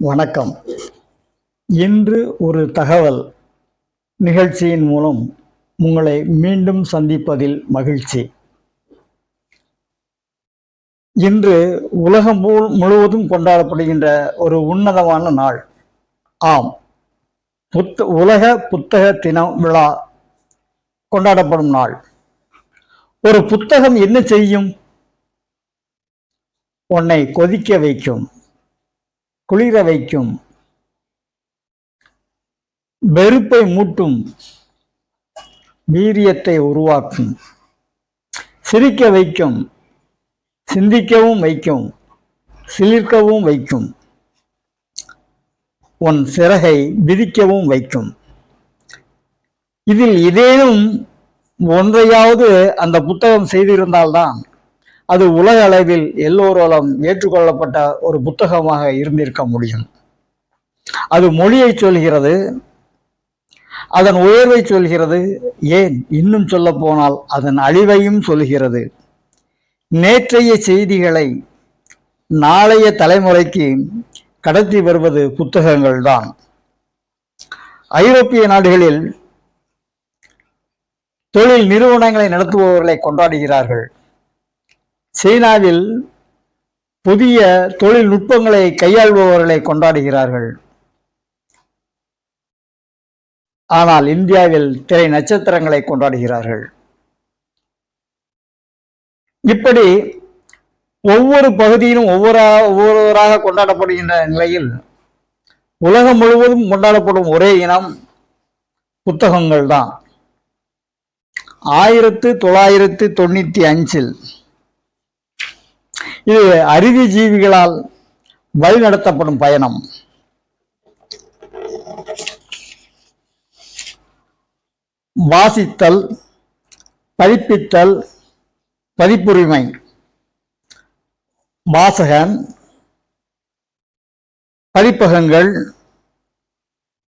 வணக்கம். இன்று ஒரு தகவல் நிகழ்ச்சியின் மூலம் உங்களை மீண்டும் சந்திப்பதில் மகிழ்ச்சி. இன்று உலகம் முழுவதும் கொண்டாடப்படுகின்ற ஒரு உன்னதமான நாள். ஆம், உலக புத்தக தினம் விழா கொண்டாடப்படும் நாள். ஒரு புத்தகம் என்ன செய்யும்? உன்னை கொதிக்க வைக்கும், குளிர வைக்கும், வெறுப்பை மூட்டும், வீரியத்தை உருவாக்கும், சிரிக்க வைக்கும், சிந்திக்கவும் வைக்கும், சிலிர்க்கவும் வைக்கும், உன் சிறகை விதிக்கவும் வைக்கும். இதில் ஏதேனும் ஒன்றையாவது அந்த புத்தகம் செய்திருந்தால்தான் அது உலக அளவில் எல்லோராலும் ஏற்றுக்கொள்ளப்பட்ட ஒரு புத்தகமாக இருந்திருக்க முடியும். அது மொழியை சொல்கிறது, அதன் உயர்வை சொல்கிறது, ஏன் இன்னும் சொல்ல போனால் அதன் அழிவையும் சொல்கிறது. நேற்றைய செய்திகளை நாளைய தலைமுறைக்கு கடத்தி வருவது புத்தகங்கள் தான். ஐரோப்பிய நாடுகளில் தொழில் நிறுவனங்களை நடத்துபவர்களை கொண்டாடுகிறார்கள். சீனாவில் புதிய தொழில்நுட்பங்களை கையாள்பவர்களை கொண்டாடுகிறார்கள். ஆனால் இந்தியாவில் திரை நட்சத்திரங்களை கொண்டாடுகிறார்கள். இப்படி ஒவ்வொரு பகுதியிலும் ஒவ்வொருவராக கொண்டாடப்படுகின்ற நிலையில் உலகம் முழுவதும் கொண்டாடப்படும் ஒரே இனம் புத்தகங்கள் தான். 1995 இது அறிவுஜீவிகளால் வழிநடத்தப்படும் பயணம். வாசித்தல், பதிப்பித்தல், பதிப்புரிமை, வாசகன், பதிப்பகங்கள்,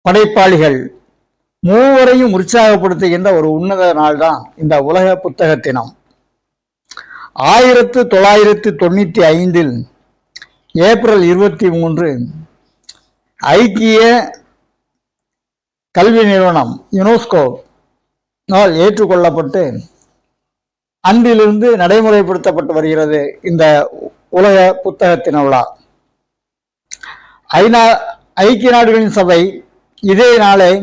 படைப்பாளிகள் மூவரையும் உற்சாகப்படுத்துகின்ற ஒரு உன்னத நாள் தான் இந்த உலக புத்தக தினம். 1995 ஏப்ரல் 23 ஐக்கிய கல்வி நிறுவனம் யுனெஸ்கோ ஏற்றுக்கொள்ளப்பட்டு அன்றிலிருந்து நடைமுறைப்படுத்தப்பட்டு வருகிறது இந்த உலக புத்தக தின விழா. ஐக்கிய நாடுகளின் சபை இதே நாளை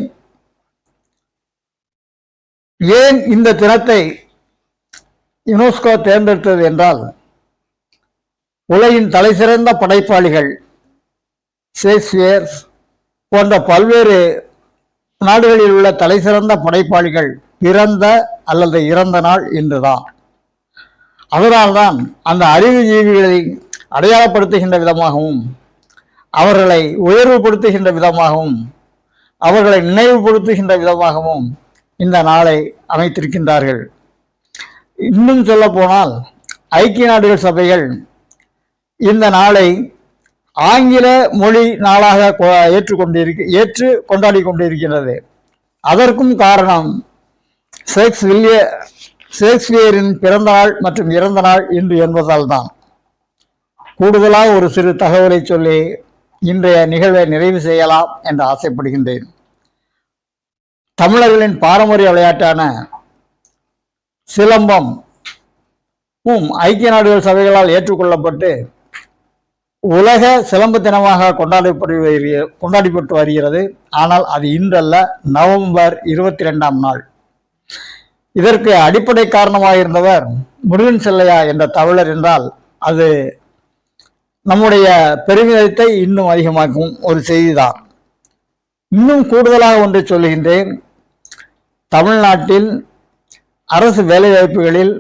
ஏன் இந்த தினத்தை யுனெஸ்கோ தேர்ந்தெடுத்தது என்றால், உலகின் தலைசிறந்த படைப்பாளிகள் ஷேக்ஸ்பியர் போன்ற பல்வேறு நாடுகளில் உள்ள தலைசிறந்த படைப்பாளிகள் பிறந்த அல்லது இறந்த நாள் இன்றுதான். அதனால்தான் அந்த அறிவுஜீவிகளை அடையாளப்படுத்துகின்ற விதமாகவும், அவர்களை உயர்வுபடுத்துகின்ற விதமாகவும், அவர்களை நினைவுபடுத்துகின்ற விதமாகவும் இந்த நாளை அமைத்திருக்கின்றார்கள். இன்னும் சொல்ல போனால் ஐக்கிய நாடுகள் சபைகள் இந்த நாளை ஆங்கில மொழி நாளாக ஏற்று கொண்டாடி கொண்டிருக்கிறது. அதற்கும் காரணம் ஷேக்ஸ்பியரின் பிறந்த நாள் மற்றும் இறந்த நாள் இன்று என்பதால் தான். கூடுதலாக ஒரு சிறு தகவலை சொல்லி இன்றைய நிகழ்வை நிறைவு செய்யலாம் என்று ஆசைப்படுகின்றேன். தமிழர்களின் பாரம்பரிய விளையாட்டான சிலம்பம் ஐக்கிய நாடுகள் சபைகளால் ஏற்றுக்கொள்ளப்பட்டு உலக சிலம்ப தினமாக கொண்டாடப்பட்டு வருகிறது. ஆனால் அது இன்றல்ல, நவம்பர் 22ஆம் நாள். இதற்கு அடிப்படை காரணமாக இருந்தவர் முருகன் செல்லையா என்ற தமிழர் என்றால் அது நம்முடைய பெருமிதத்தை இன்னும் அதிகமாக்கும் ஒரு செய்திதான். இன்னும் கூடுதலாக ஒன்றை சொல்லுகின்றேன். தமிழ்நாட்டில் அரசு வேலைவாய்ப்புகளில்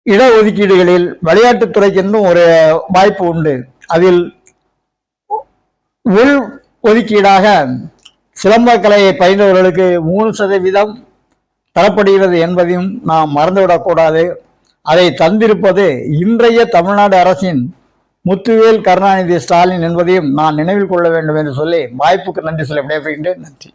இடஒதுக்கீடுகளில் விளையாட்டுத்துறைக்கென்றும் ஒரு வாய்ப்பு உண்டு. அதில் உள் ஒதுக்கீடாக சிலம்பக்கலையை பயின்றவர்களுக்கு 3% தரப்படுகிறது என்பதையும் நாம் மறந்துவிடக்கூடாது. அதை தந்திருப்பது இன்றைய தமிழ்நாடு அரசின் முத்துவேல் கருணாநிதி ஸ்டாலின் என்பதையும் நான் நினைவில் கொள்ள வேண்டும் என்று சொல்லி வாய்ப்புக்கு நன்றி சொல்ல விடைபெறுகின்றேன். நன்றி.